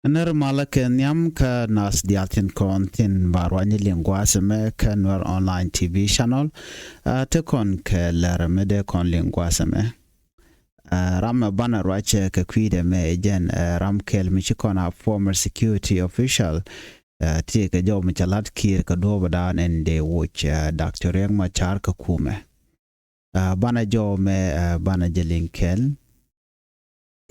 Ner malaken yam ka nas diatin kontin barwani lingwa seme ka Nuer online TV channel te kon ke laramede kon lingwa seme ram bana rache ka kwide me jen ram kel michikona former security official tie ka jo michalat kir ka do badan en de watch Dr. Riek Machar ka kume bana jo me bana jelinkel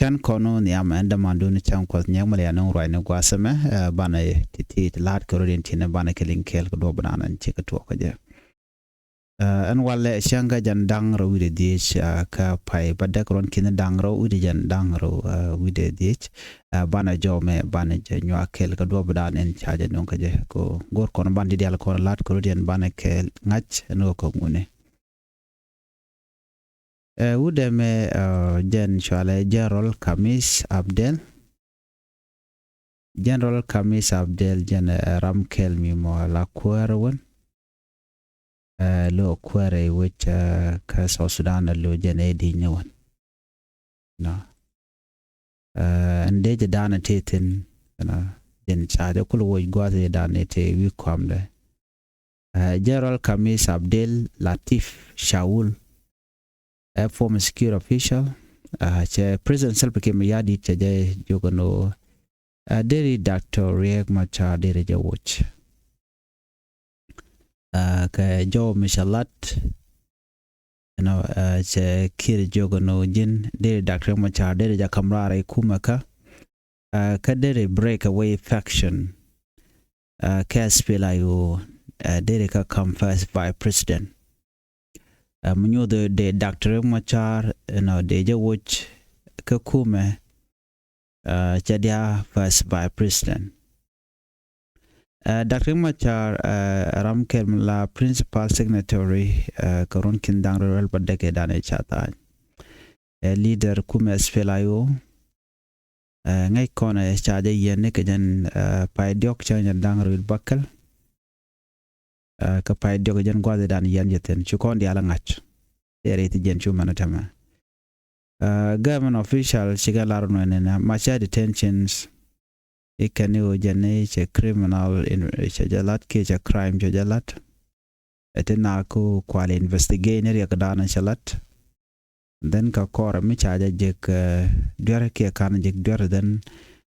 kan kono ni am enda mandu ni cham ko nyang male anon roi ne gwasame bana titi lat ko rin tin bana kelin kel ko do bana nan ci ka to ko je an wale shanga jan dang ro wi de ka pai badda ko ron kin dang ro wi jan dang ro wi de bana jo me bana je nywa kel ko do bana en chaje non ko je ko gor kono bandi del ko lat ko rin bana kel ngach no ko ngune Udeme Jen Shwale General Kamis Abdel General Kamis Abdel Jen Ramkel Mimo La Kuerwin Lo Kuere which Kas Sudan Lo Jen Edi Nyawan No and Deja Dana Titin Jen Chade Kulu Gwazi Danete Wikwamde General Kamis Abdel Latif Shaul former security official che president self came yadi che jogono deri Dr. Riek Machar deri je watch ka jo mishalat che kir jogono jin deri Dr. Machar deri ja kamrara kumaka ka deri breakaway faction kaspelayo deri ka come first by president Munyo de Dr. Machar de je watch ka kume chadia first by president Dr. Machar ramkel la principal signatory koron kindang royal badeke dane chata leader kume spelayo ngai kona chaje yene ke jan pai diok chanya dang royal bakal ka pai diok jan gwaze dan yan yeten chukon di ala ngach ere ti jen chu manatama government official shigalar no nena macha detentions ikane jane che criminal in jalat ke che crime jalat etena ko kwal investigator yakdana shalat then ka kor mi chaja jek dwar ke kan jek dwar den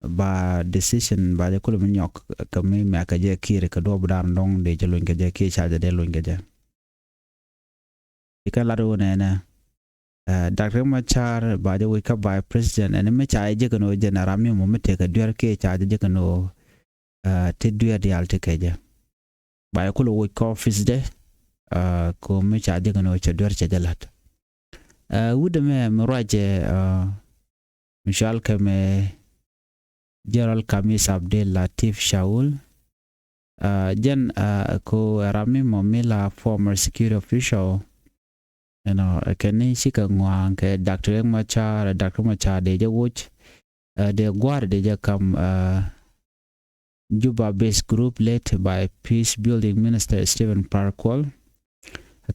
ba decision ba je kulu nyok ka mi ma ka je kire ka do bdan dong de je lunga je ke chaja de lunga je ikala ro nena Dr. Machar ba je wika by president and me chaja je kono je na rami mo mete ka dwar ke chaja je kono te dwar di alte ke je ba je kulu wika office de ko me chaja kono che dwar che jalat wude me mraje mishal ka me General Kamis Abdel Latif Shaul Jen ko rami momila former security official kani shika ngwang ke Dr. Machar de je watch de guard de je kam Juba based group led by peace building minister Stephen Parkwall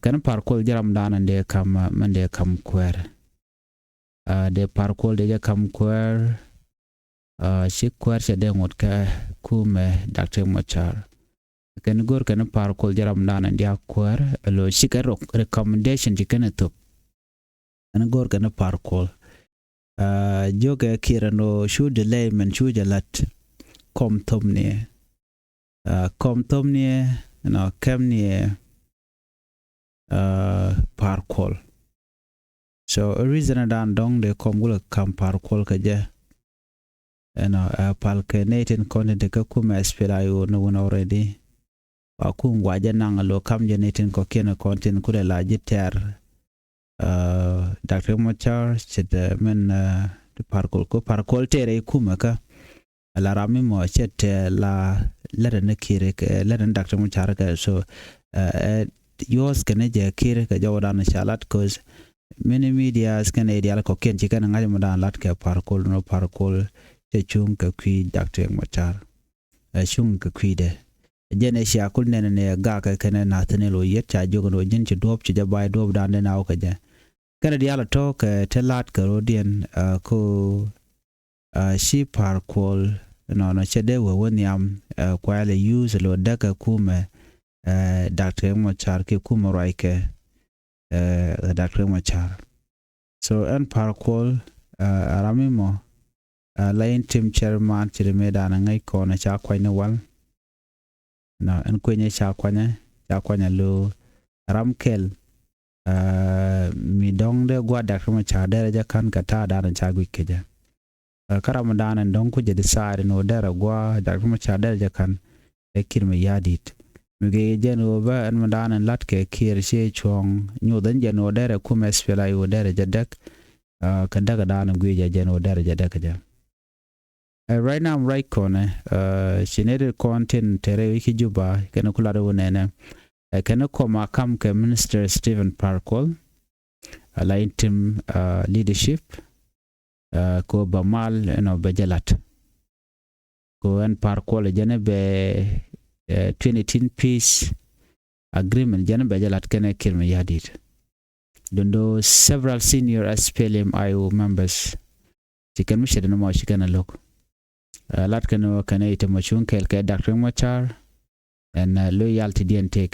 kan Parkwall jaram danan de kam mande kam kwer de Parkwall de je kam kwer shi kwarche de ngot ka kume Dr. Machar kan gor kan Parkwall jaram dana dia kwar lo shika recommendation dikene to an gor kan Parkwall joga kirano shu delay men shu jalat kom tomne no kamne Parkwall so a reason dan dong de kom gula kam Parkwall ka je palke netin konde ka kuma esperayo no one already ku ngwaje nang lo kam netin ko kena kontin kule la jiter Dr. Machar chet men de Parkwall tere kuma ka la rami mo chet la ne kire ke Dr. Machar ka so yos kene je kire ka jawdan shalat cause many media scan ideal ko ken chikana ngali mo dan lat ka Parkwall te chung ka kwi Dr. Machar chung ka kwi de jene sha kul ne ga ka kana na tane lo yet cha jogo no jin chi dop chi jabay dop dan de naw ka je kana diala to ka telat ka rodien ko shi Parkwall no chede we woniam kwale use lo daga kume Dr. Machar ke kuma raike Dr. Machar. So en par kuol aramimo lain tim chairman chirmeda na ngai ko na cha kwanya wal no en kwenye cha kwanya lo ramkel mi dongde gwa Dr. Machar dere kan kata da na cha gwikeja karamdana ndong ku je decide no dere gwa Dr. Machar dere kan ekirme yadit mige jeno ba en mandana latke kir she chong nyodan jeno dere kuma spela yo dere jadek kandaga dana gweja jeno dere jadek ja. Right now I'm right corner shinere content tere wiki juba kana kulado wonene kana koma kam ke Minister Stephen Parkol ala intim leadership ko bamal bajalat ko en Parkol jene be 2018 peace agreement jana bajalat kana kirme yadit dondo several senior SPLM IO members chikan mishede no ma chikana lok lat kana ite machun kel ke Dr. Machar and loyalty dien take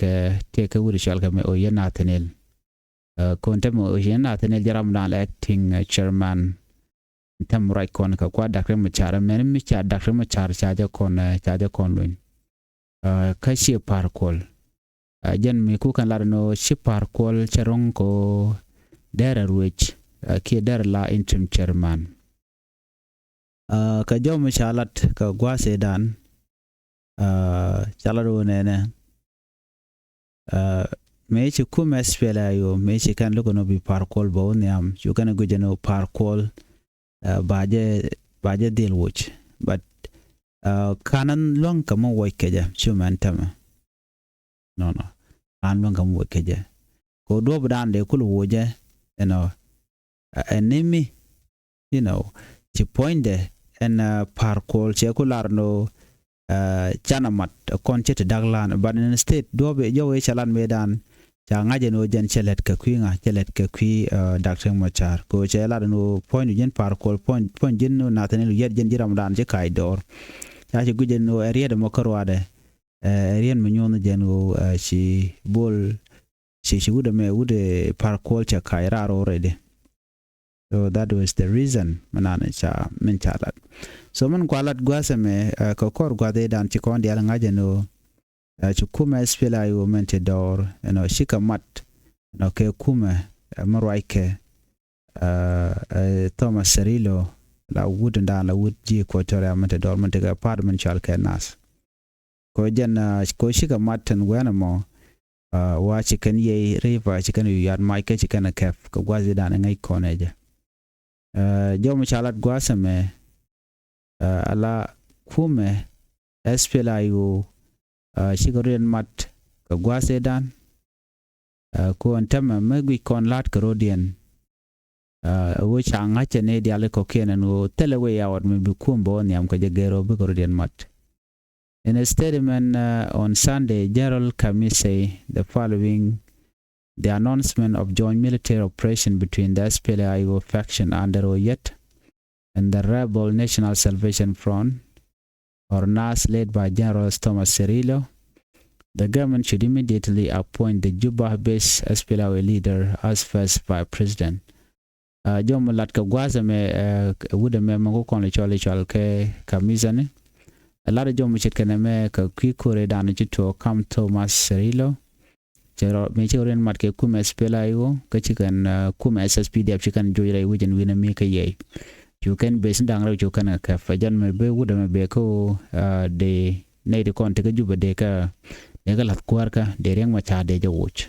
wuri shalka me o yana tenel kontem o yana tenel jaram na acting chairman tam right kon ka kwa Dr. Machar men mi cha Dr. Machar chaja kon loin kashi Parkol jan mi ku kan larno shi Parkol charong ko dere ruich ki dere la interim chairman ka jom shalat ka gwase dan chalado nene me chi kuma spela yo me chi kan logo no bi Parkol bo niam you kan go jeno Parkol baje deal watch but kanan long kamo woikeja chuman tama no an long kamo woikeja ko do bdan de kul woje enemy to point en Parkol che kularno chanamat konche daglan but in state do be yo chalan medan cha ngaje no jen chelet ka kwi Dr. Machar ko chela no point jen Parkol point jen no natanelu yer jen jiram dan je kai dor cha guje no area de mokarwade area menyon jeno shi bol shi wude Parkol cha kai raro already. So that was the reason manana cha min chalat so man kwalat gwasame ko kor gwade dan ci kon dial ngaje no ci kuma spela yo mente dor shikamat ke kuma marwaike Thomas Serilo la wood dan la wood ji ko tore mente dor mente ga apartment chal ke nas ko jen ko shikamat tan wenamo wa ci kan ye river ci kan yad maike ci kan kef ko gwaze dan ngai koneje jom chalat gwasame ala kume espela yo shigorian mat ka gwase dan ko antama magwi kon lat karodian wo changa chene diale ko kenen wo telewe yawat me bikumbo niam ko jegero be karodian mat in a statement on Sunday General Kamise the following the announcement of joint military operation between the SPLA-IO faction under Oyet and the rebel National Salvation Front, or NAS, led by General Thomas Serilo. The government should immediately appoint the Juba-based SPLA leader as first vice president. Jom latka gwaza me wuda me mango kon le chole ke kamizane. A lot of jom chit kana me ka kwikore dana chito kam Thomas Serilo. Jero me choren mat ke kuma spela yo ka chikan kuma SSPDF chikan joyre wujen wina mi ka ye you can be sindang ra you kan ka fajan me be wuda me be ko de ne de kon te ka juba de ka lat kwar ka de reng ma cha de jawuch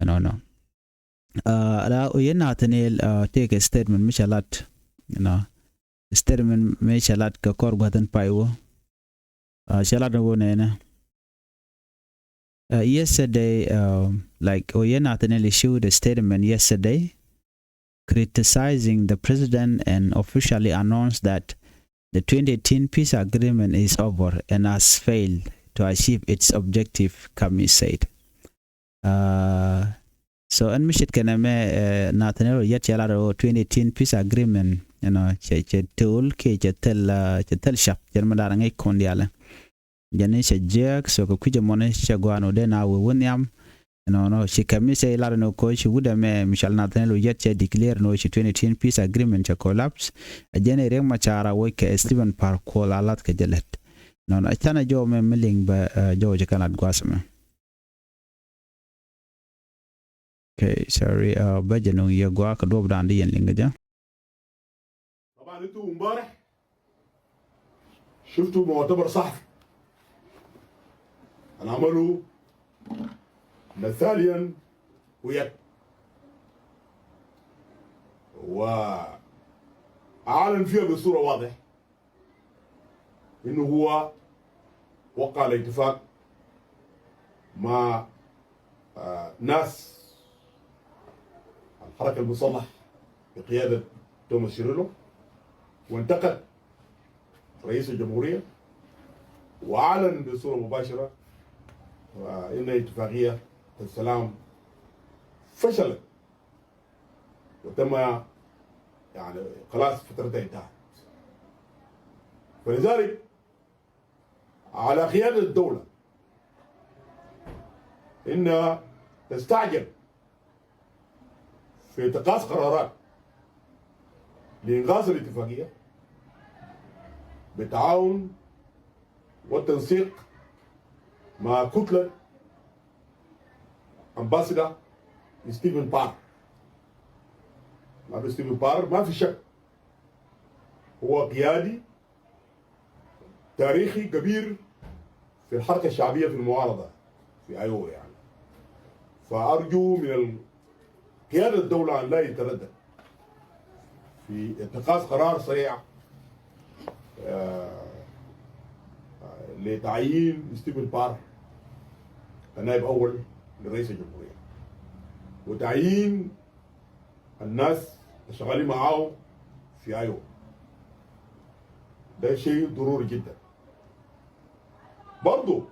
no ala oyena tanel take a statement michalat statement me chalat ka kor gwatan paiwo chalat no nena. Yesterday, like Oyena Tanel issued a statement yesterday criticizing the president and officially announced that the 2018 peace agreement is over and has failed to achieve its objective, Kamis said. So, and Mishit Kaname Nathaniel yet yalaro 2018 peace agreement che tool ke che tel shap chen madara ngai kondiala jani che jek so ko kuje mone che gwano de na we wonyam no she kamise la no ko she would me Michel Nathan lo yet che declare no she 2010 peace agreement che collapse jani riek machara wo ke Stephen Park ko la lat ke jelet no atana jo me miling ba jo je kanat gwasme. Okay, sorry bajano ye gwa ka do brandi yen linga ja. طبعا انتوا امبارح شفتوا مؤتمر صحفي عملوا مثاليا ويك وأعلن فيها بصورة واضحة إنه هو وقع على اتفاق مع ناس الحركة المسلحة بقيادة توماس شيريلو وانتقد رئيس الجمهورية وأعلن بصورة مباشرة إن اتفاقية السلام فشلت وتم يعني خلاص فترتها انتهت. فلذلك على قيادة الدولة إنها تستعجل في اتخاذ قرارات لإنغاص الاتفاقية بالتعاون والتنسيق مع كتلة أمباسادور ستيفن بار. هذا ستيفن بار ما في شك هو قيادي تاريخي كبير في الحركة الشعبية في المعارضة في أيوة يعني. فأرجو من قيادة الدولة أن لا يتردد في اتخاذ قرار سريع لتعيين ستيفن بار كنائب أول لرئيس الجمهورية وتعيين الناس الشغالين معاه في أيوة. ده شيء ضروري جدا. برضو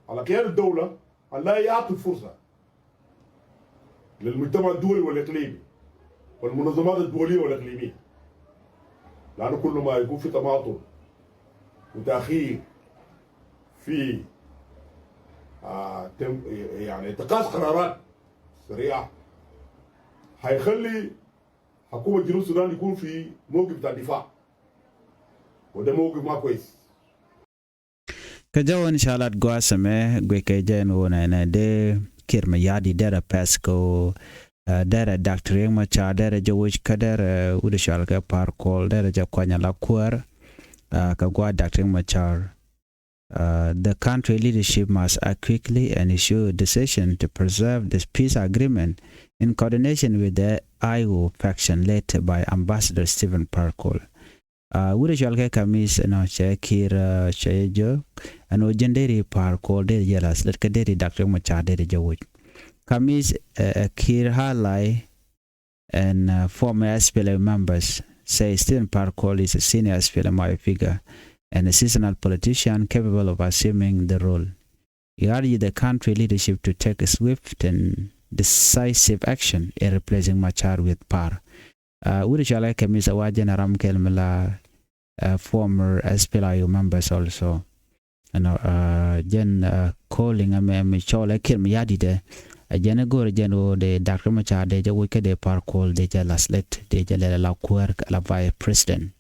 على قيادة الدولة أن لا يعطي فرصة للمجتمع الدولي والإقليمي والمنظمات الدولية والإقليمية، لأنه كل ما يكون في تماطل وتأخير في يعني اتخاذ قرارات سريعة هيخلي حكومة جنوب السودان يكون في موقف بتاع دفاع، وده موقف ما كويس. كجوان شالات قواسمه قويكيجين ونانا دي كيرما يادي دارا باسكو دارا دكتورين مachar دارا جوش كدر ودشالك باركول دارا جاكوانيا لاكوار كقوا دكتورين machar. The country leadership must act quickly and issue a decision to preserve this peace agreement in coordination with the IO faction led by Ambassador Stephen Parkol. Wurichalke kamis no chekir chejo ano jenderi Parkol de jelas let kaderi Dr. Machar de jawuj. Kamis kir halai and former SPLA members say Stephen Parkol is a senior SPLA figure and a seasonal politician capable of assuming the role. He urged the country leadership to take a swift and decisive action in replacing Machar with Par. Urichala Kamis Awajan Aram Kelmela former SPLIU members also. Jen calling a Michola Kirmayadi de a Jenagor Jeno de Dr. Machar de Jawika de Par called de Jalaslet de Jalala Quirk Lavai president.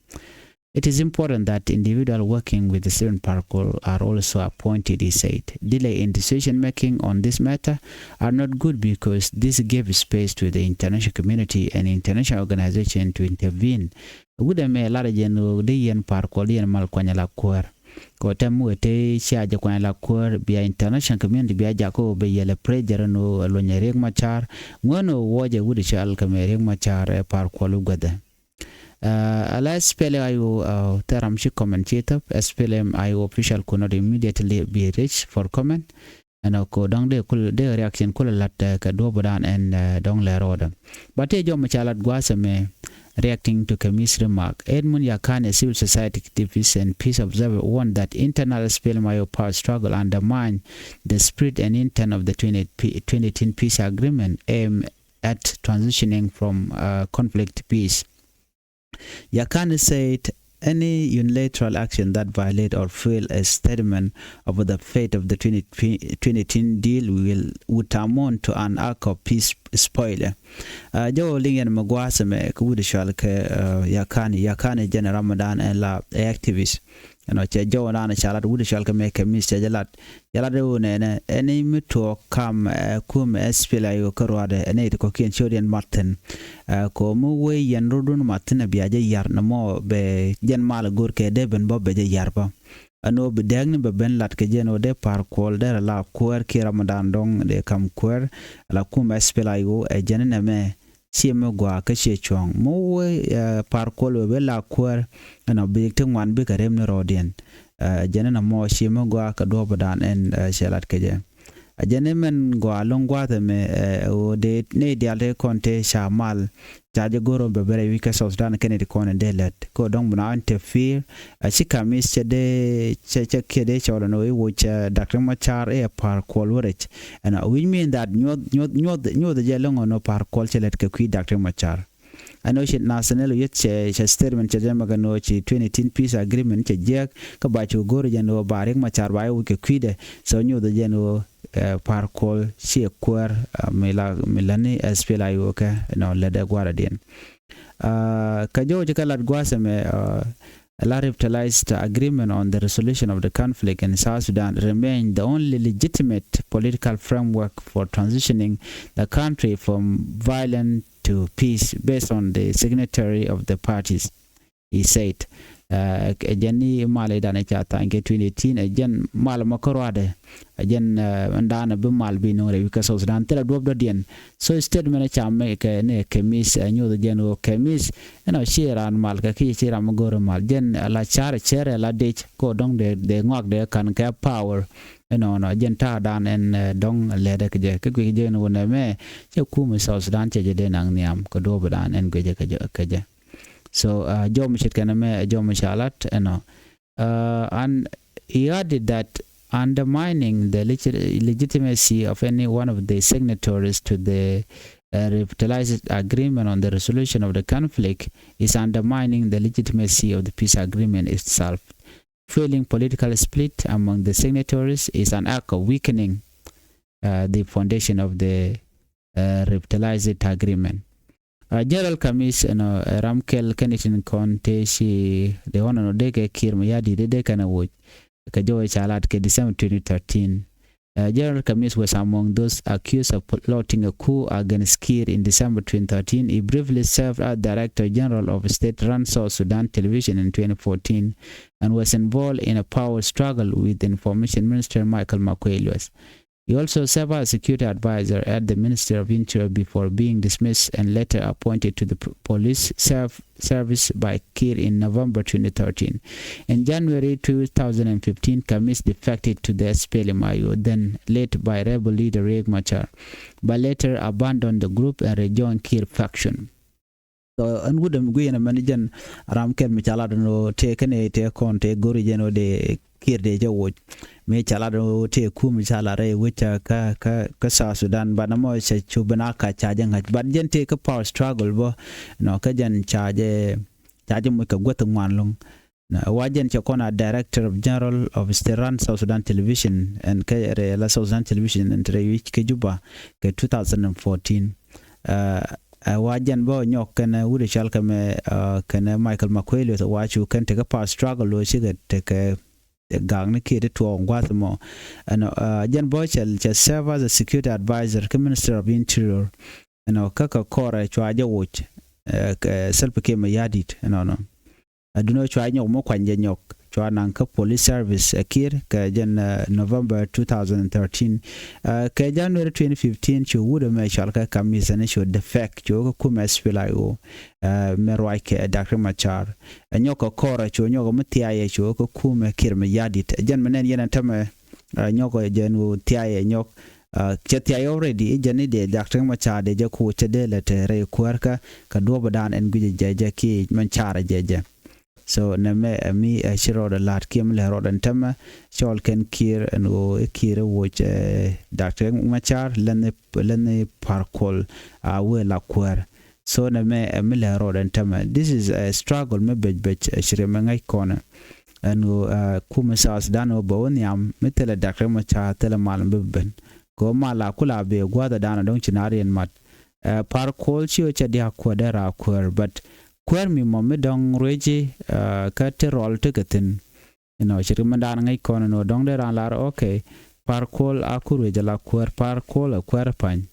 It is important that individuals working with the Stephen Parkol are also appointed, he said. Delay in decision-making on this matter are not good because this gave space to the international community and international organization to intervene. Wudame larajenu diyen Parkol diyen malkwanya la kwar. Ko tamu ete shaja kwanya la kwar biya international community biya jako be yele pressure no lonya riek machar ngono woje wudisha alkamere riek machar Parkol ugada. Ala SPLM Teramshi commentator, SPLM official could not immediately be reached for comment. And ko dong de reaction kula lat ka dobodan and dong la roda. But a jom chalat guasame reacting to Kamis remark. Edmund Yakan, a civil society activist and peace observer, warned that internal SPLM power struggle undermine the spirit and intent of the 2010 peace agreement aimed at transitioning from conflict to peace. Yakani said any unilateral action that violate or fail a statement of the fate of the 2010 deal would amount to an act of peace spoiler. Jo lingen magwasame kudishal ke yakani general Ramadan and la activist. Che jo na chalat wudishal ke make miss jalat de ne any mito kam kum espela yo korwade ene ko kien chodian Martin ko mu we yen rudun Martin biaje yar na mo be jen mal gur ke deben bo be yar ba ano be dang be ben lat ke jeno de par kol de la kuer ki Ramadan dong de kam kuer la kum espela yo e jenene me siemo gwa ke chong mu we par kol be la kuer ana be te wan be karem ne rodien jenena mo siemo gwa ka do badan en shelat ke je ajenemen go alongwa me o de ne diale konte shamal jaje goro be bere wika so dan kenedi kon delet ko dong buna interfere chikamis chede kede cholo no which Dr. Machar par kolorech and we mean that nyod the jelong no par kol chelet ke kui Dr. Machar I know she national yet che statement che jama no chi 2010 peace agreement che jek ka ba chu goro jeno barek Machar ba wi ke kuide so nyod the jeno par kol si kwer milani espela yoke no lede guardian kajo jikala gwaseme a revitalized agreement on the resolution of the conflict in South Sudan remain the only legitimate political framework for transitioning the country from violence to peace based on the signatory of the parties, he said. Jenny Male dane chata in 2018 again mal makorwade again ndana be mal bi no re because of Sudan tela do dien so statement cha make ne kemis nyu the gen kemis share an mal ka ki shira magoro mal gen la chare chere la de ko dong de ngok de kan ka power no gen ta dan en dong le de ke ke je no ne me che ku mi Sudan che de nang niam ko do badan en ke so Joe Mishikaname Joe Mishalat and he added that undermining the legitimacy of any one of the signatories to the revitalized agreement on the resolution of the conflict is undermining the legitimacy of the peace agreement itself. Failing political split among the signatories is an act of weakening the foundation of the revitalized agreement. General Kamis Ramkel Kenitin Conte she the one no deke kirmayadi de kana wo ka joy chalat ke December 2013. General Kamis was among those accused of plotting a coup against Kir in December 2013. He briefly served as Director General of state-run South Sudan Television in 2014 and was involved in a power struggle with Information Minister Michael Makwelius. He also served as security advisor at the Ministry of Interior before being dismissed and later appointed to the police service by Kir in November 2013. In January 2015, Kamis defected to the SPLM-IO, then led by rebel leader Riek Machar, but later abandoned the group and rejoined Kir faction. So, and would we in a manager Ramkel Michalado take any take on take Gorigeno de Kir de Jawod. Me chalado te kum chalare which ka South Sudan but no se chubanaka charging but jen take a power struggle bo no ka jen charge mo ka gwatung wanlong na wajen chakona Director General of State-run South Sudan Television and ka la South Sudan Television and which ke Juba ke 2014 wajen bo nyok kana wude chalka me kana Michael Makweli to wachu kan take a power struggle lo shiga take gang ne kede to ngwatmo and Jan Bochel just serve as a security advisor to Minister of Interior kaka kora chwaje woch self came yadit no aduno chwa nyok mo kwanje nyok chwa nan ka police service akir ka jan November 2013 ka January 2015 chu wude me chalka Kamis ne should defect chu ko mesfilayo merwai ke Dr. Machar nyoko kora chu nyoko mtiaye chu ko kume kirme yadit jan menen yena tama nyoko jenu tiaye nyok chetiaye already jani de Dr. Machar de jaku chedele te re kwerka ka dobo dan en guje jeje ki Machar jeje so name mi shiro the lat kim le rodan tama chol ken Kir and Kir which Dr. Machar lene parkol we la kwer so na me le ro den tama this is a struggle me bej shirema ngai kona anu kuma sa Sudan bo nyam metele dakre ma cha tele mal beben go mala kula be gwada dana don chinari en mat par kol chi o cha dia kodera kwer but kwer mi mo me dong reji ka te rol te gatin shirema dana ngai kona no dong de ran lar okay par kol akuru jala kwer par kol a kwer pan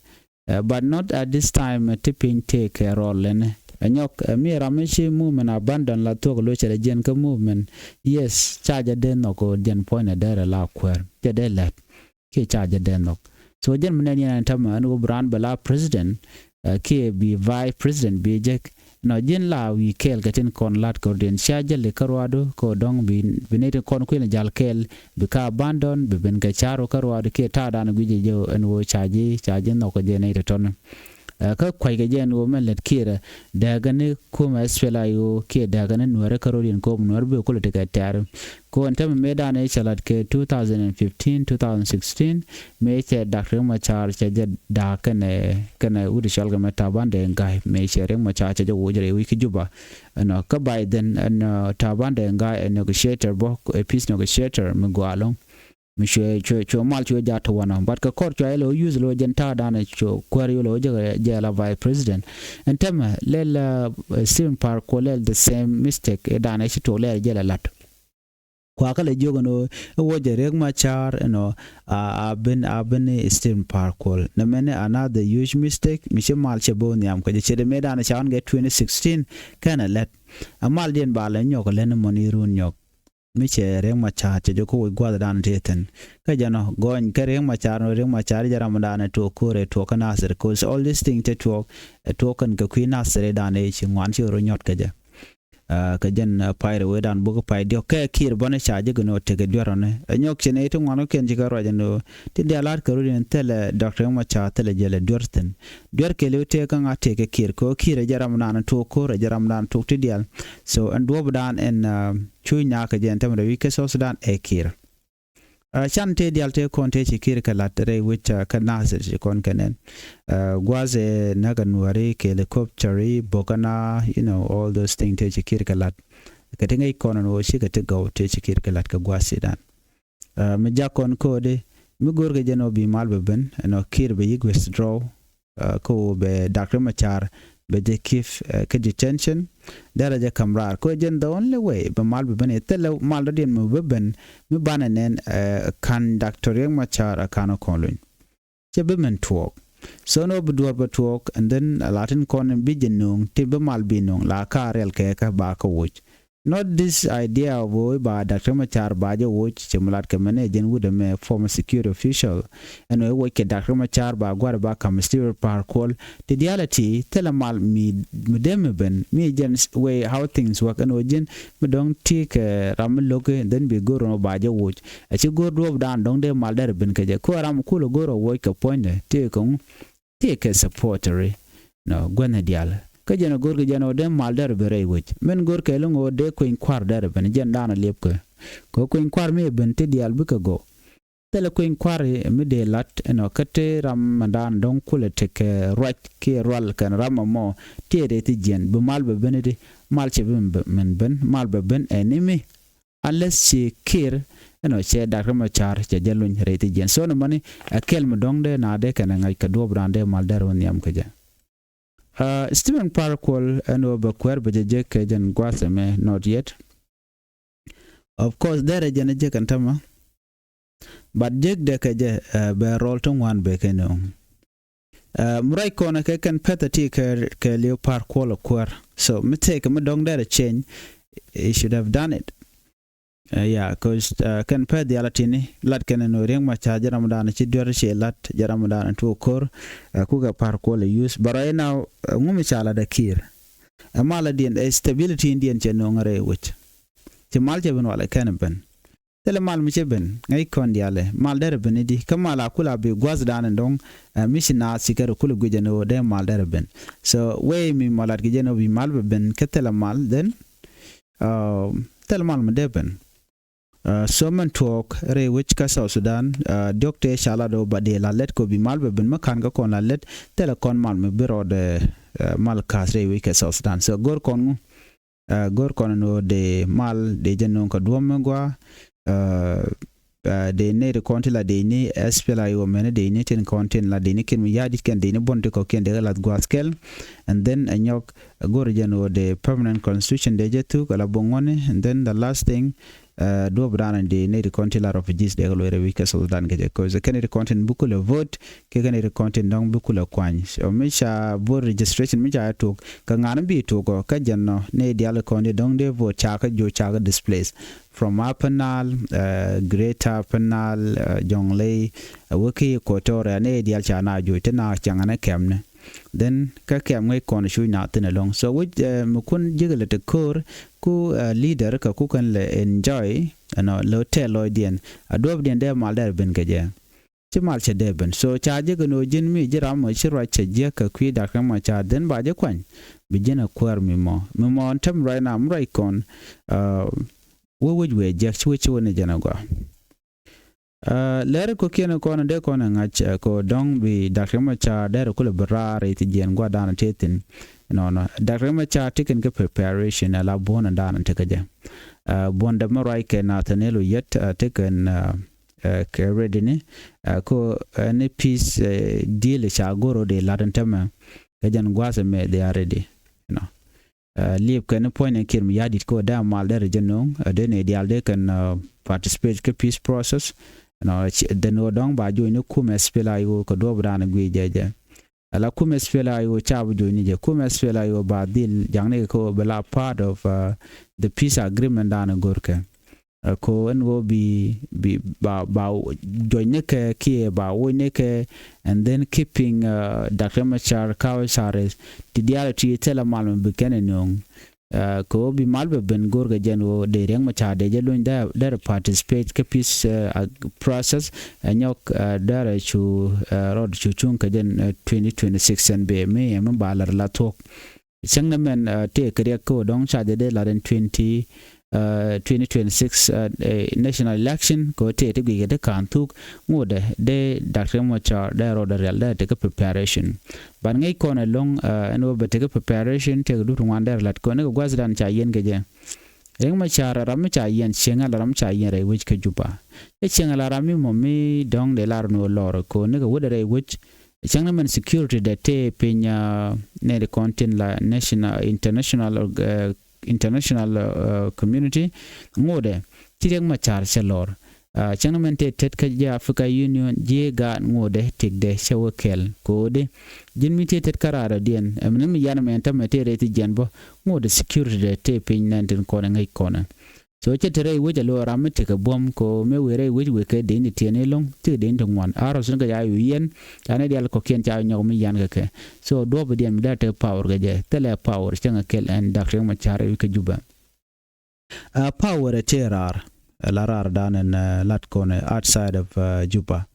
but not at this time tipping take a role in anyok mi ramishi movement abandon la to lo chere gen ka movement yes charge den no ko gen point there la kwer te de let ke charge den no so gen menen yan tama no brand bala president ke bi vice president bi jek no gen la wi kel gatin kon lat ko den charge le karwado ko dong bi binete kon ko ne jal kel bi ka abandon bi ben ga charo karwado ke ta dan guje jo en wo charge no ko gen ne ton ka kwai ga jen wo men let kira daga ne kuma espela yo ke daga ne nuere karodin ko nuere be ko le ga tar ko anta me da ne chalat ke 2015 2016 me che Dr. Machar che da kana udi shal ga meta bande ngai me chere Machar che wo jere wi ki juba no ka Biden an tabande ngai negotiator bo peace negotiator me gwalong mi cho mal cho ja to wana but ka kor cho elo use lo jenta dana cho kwari lo je la vice president and tem lel Stephen Park ko lel the same mistake e dana chi to lel je la lat kwa kala jogo no wo je riek Machar abin Stephen Park ko na mene another huge mistake mi che mal che bo niam ko je che me dana chan ge 2016 kana let amal den bala nyoko len monirun nyok mi che riek Machar che joko gwada dan teten ka jano gon ka riek Machar jaram dan to kore to kana sir cause all this thing to kan ka kwina sir dan e chi ngwan chi ro nyot ka ja ka jen paire we dan bugo pai dio ka kir bone cha je no te ga dioro ne nyok che ne to ngwan ken ji ka ro jano ti de alat ka ro den tele Dr. Machar tele jele dorten dor ke le te ka ngate ke kir ko kire jaram dan to kore jaram dan to ti dial so and do dan en chunya ka jen tam rewi ke so Sudan e kir chante dialte konte chi kir ka latre which ka nasir chi kon kenen gwaze naga nuare ke helicopter bokana all those things te chi kir ka lat ka tinga ikon no shi ka te go te chi kir ka lat ka gwase dan me jakon ko de mi gor ga jeno bi malbe ben no kir be yig withdraw ko be Dr. Machar be de kif ka detention daraja kamrar ko jen the only way be mal be bene tele mal den mo beben mi bananen kan Dr. Machar akano kolun che be men talk so no be do talk and then a latin kon be jenung te be mal binung la karel ke ka ba ko wuch not this idea of ba Dr. Machar ba je wuch che mulat ke mene jen wude me former security official and we ke Dr. Machar ba gwar ba kam Stephen Park call the reality tell mal mi dem ben mi jen way how things work and jen me don't take ram loke then be go no ba je wuch a chi go do dan dong de mal der ben ke je ko ram kulo go ro wo ke point te kon take supporter no gwana dial ka jeno gor ga jeno dem mal der bere wuch men gor ke lungo de kuin kwar der ben jen dana lep ko kuin kwar me ben te dial bu ka go tele kuin kwar me de lat eno kate ramadan don kule te ke right ke rol kan ramamo te de ti jen bu mal be ben de mal che men ben mal be ben enemy unless she kir che Dr. Machar che jelun reti jen so no mani akel mo dong de na de kan ngai ka do brande mal der on yam ka ja Stephen Park will be queer but je ke jen gwase me not yet of course there jen je kan tama but je de ke je be roll to one be ke no murai kona ke kan petati ke Leo Park will queer so me take me dong there change he should have done it yeah cause kan pet the alatini lat kan no ring ma cha jaram dan ci dor ci lat jaram dan to kor ku ga par ko le use but right now ngumi chala da kir amala din stability indian che no ngare wich ci mal je ben wala kan ben tele mal mi che ben ngai kon diale mal der ben di kamala kula be gwaz dan dong mishina sikar kula gujeno de mal der ben so we mi malat gujeno bi mal ben ketela mal den tel mal me deben so man talk re which ka South Sudan doctor shala do bade la let ko bi mal be ben makan ga kon la let tele kon mal me biro de mal kasre we ke South Sudan so gor kon no de mal de jenon ko duom gwa de ne de konti la de ni espela yo mene de ni ten konti la de ni ken mi yadi ken de ni bonte ko ken de la gwaskel and then anyok gor jeno de permanent constitution de jetu kala bongone and then the last thing do bran de ne de konti la refugees de lo re ke so dan ke ko ze ken de konti buku le vote ke ken de konti ndong buku le kwany so mi sha vote registration mi ja to ka ngana bi to ko ka jenno ne de ala konti dong de vote cha ka jo cha ka displace from Apenal, Greater Penal, Jonglei, Wiki, Kotora, and Edial Chana, Jutana, Changana Camne. Then Kakem way corner shoe nothing along. So, with Mukun jiggle at the core, ku leader, Kakukan enjoy, and a lotel loidian, a dove the there malder bengaja. Chimalcha deben. So, charging no gin me, Jeram, Shiracha, Jaka, Qui, Dakama, then by the coin. Begin a queer mimo. Mimo on term right now, right con. We just which one janagwa. Lere ko kieno kono de kono ngach ko dong bi dakrema cha dere kule barare ti jen gwa dana tetin no dakrema cha tiken ke preparation ala bona dana tekaje bonda marai ke natanelo yet taken ke ready ne ko ne peace deal cha goro de ladan tema ke jan gwa se me they are ready leave can point and kirm yadit ko da mal der jenong de ne dial de can participate ke peace process de no dong ba jo ni kuma spela yo ko do bran gwe jeje ala kuma spela yo chabu jo ni je kuma spela yo ba dil jangne ko bela part of the peace agreement dan gorke ko en wo bi ba joine ke ki ba wone ke and then keeping Dr. Machar Kawasares the reality tell a mal be kenenong ko bi malbe ben gorga jeno de reng Machar de jelun da participate ke peace process anyok da chu rod chu chung ka den 2026 and be me am balar la tok sangna men te kre ko dong cha de la den 2026 national election ko te bi de kantuk ngode de Dr. Machar da ro da real da te preparation ban ngai ko na long no be te preparation te du rwanda lat ko ne gwazdan cha yen geje reng Machar ram cha yen chenga ram cha yen re wich ke juba e chenga la ram mi mi dong de lar no lor ko ne go de wich chenga man security de te penya ne de content la national international community ngode tireng Machar selor changamente tet ka ja Africa Union je ga ngode tigde shawakel kode jinmite tet karara dien emnem yana men tamete reti jenbo ngode security de te pin nanten kona ngai kona so chetere weje lo ramete ka bom ko me were we ke de ni tiene long te de ndon aro sun ga yayu yen ane dial ko ken ja nyog mi yan ga ke so do be dem data power ga je tele power changa kel and Dr. Machar ke juba power terar larar dan en lat kone outside of juba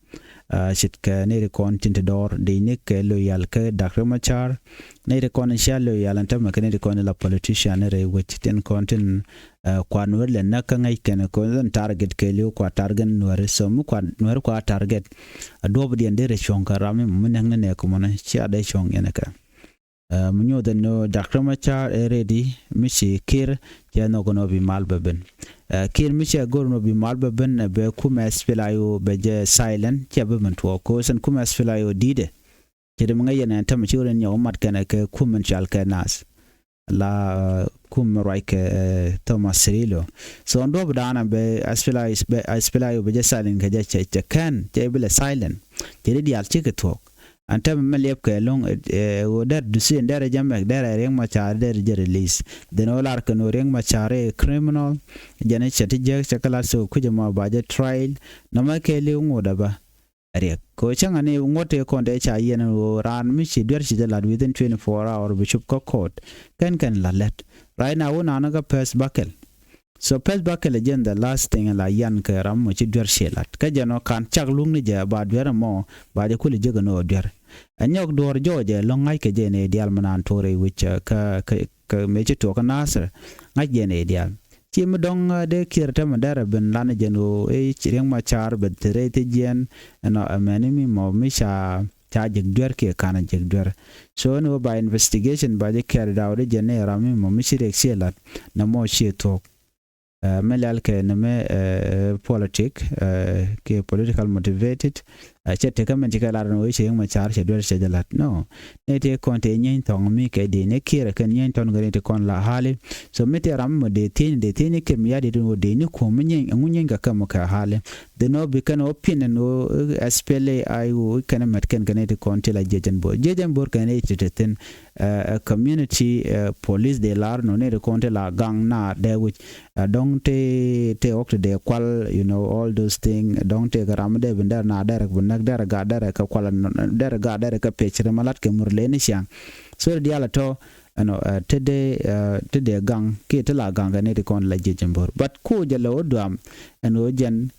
shit ke ne de content door de ne ke loyal ke Dr. Machar ne de kon sha loyal antama ke ne de kon la politician re which ten content kwa nuer na ka ngai ken ko zan target ke liu kwa target nuer so mu kwa nuer kwa target adob de ndere chonka rami mun ne ko mona chi ade chong ene ka munyo de no Dr. Machar ready mishi kir ya no gono bi malbeben kir mishi gorno bi malbeben be kuma spelayo be je silent ke be man to ko san kuma spelayo dide kede mga yana tam chiren nyaw mat kana ke kumen chal ka nas la kum right Thomas Cirilo so ndo bdana be spelayo be je silent ke je kan je be silent kede dial chike talk antam malep ke long der dusin der jamek der reng Machar der je release den olar ke no reng Machar criminal jane chati je chakala so kujama baje trial namake le ngoda ba riek ko changa ne ngote konde cha yen ran mi chi der chi la within 24 hours bishop ko court kan la let right now na ga pes bakel so pes bakel again the last thing la yan ke ram mo chi der shelat ka jano kan chak lung ni je ba der mo ba de kuli je no der anyok dor joje longai ke je ne dial manan tore which ka me chi to ka nasr ngai je ne dial chim dong de kirta mandara ben lana jeno e chireng Machar betere te jen no amenimi mo misha cha jigdwer ke kana jigdwer so no by investigation by the carried out jene rami mo mishire xelat na mo sheto melal ke name politic ke political motivated chete kamen tikala no ishe machar chedwer chejalat no nete konte nyen tong mi ke de ne kire kan nyen ton gare kon la hale so mete ram mo de tin ke mi yadi no de ni ko munyen ngunyen ga kam ka hale de no be kan opinion no spele ayu kan met kan gane konte la jejen bor kan ten community police de lar no ne konte la gang na de which don't te ok de kwal you know all those things don't te ram de bender na direct dara ka kwala dara ka pechre malat ke murle ni siang so dia la to ano tede gang ke tela gang ne de kon la jejembor but ko jalo dam ano jen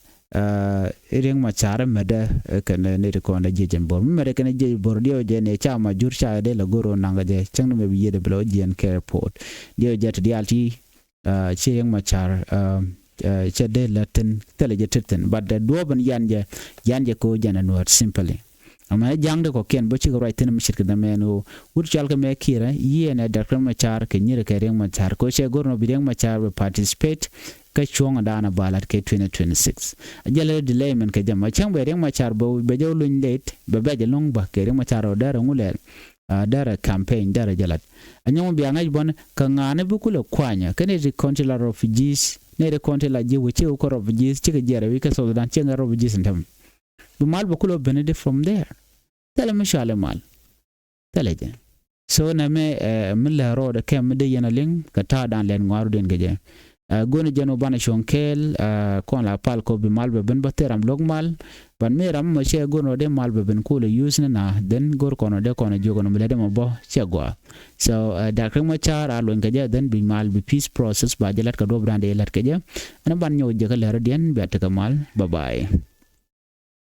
ring machar mede kan ne de kon la jejembor mede kan jejembor dio je ne chama jur cha de la goro nanga je chang me biye de blo jen ke airport dio jet dialti ching machar chede latin telejetin but the doban yanje ko jana Nuer simply ama jang de ko ken bo ci right tin mi shirka da meno wur chal ka me kira yene da kama char ke nyire ke reng machar ko che gorno bi reng machar participate ka chonga dana balat ke 2026 ajale delay men ke jama chang be reng machar bo be jawlun late be be long ba ke reng machar o dara ngulel dara campaign dara jalat anyamo bi angaj bon ka ngane bu kula kwanya kene di consular refugees ne de konte la je wuce ko refugees ci ga jere wi ka so dan ci nga refugees ndam bu mal bu kulo benefit from there tele mashale mal tele je so na me min la ro de kem de yana ling ka ta dan len ngaru den geje goni jeno bana shonkel kon la pal ko bi mal be ben bateram log mal ban me ram ma che gono de mal be ben ko le use na den gor kono de kono jogo no de mo bo che gwa so da krema char alo ngeje den bi mal bi peace process ba jelat ka do brande lat keje ana ban nyo je ka le den be ta mal bye bye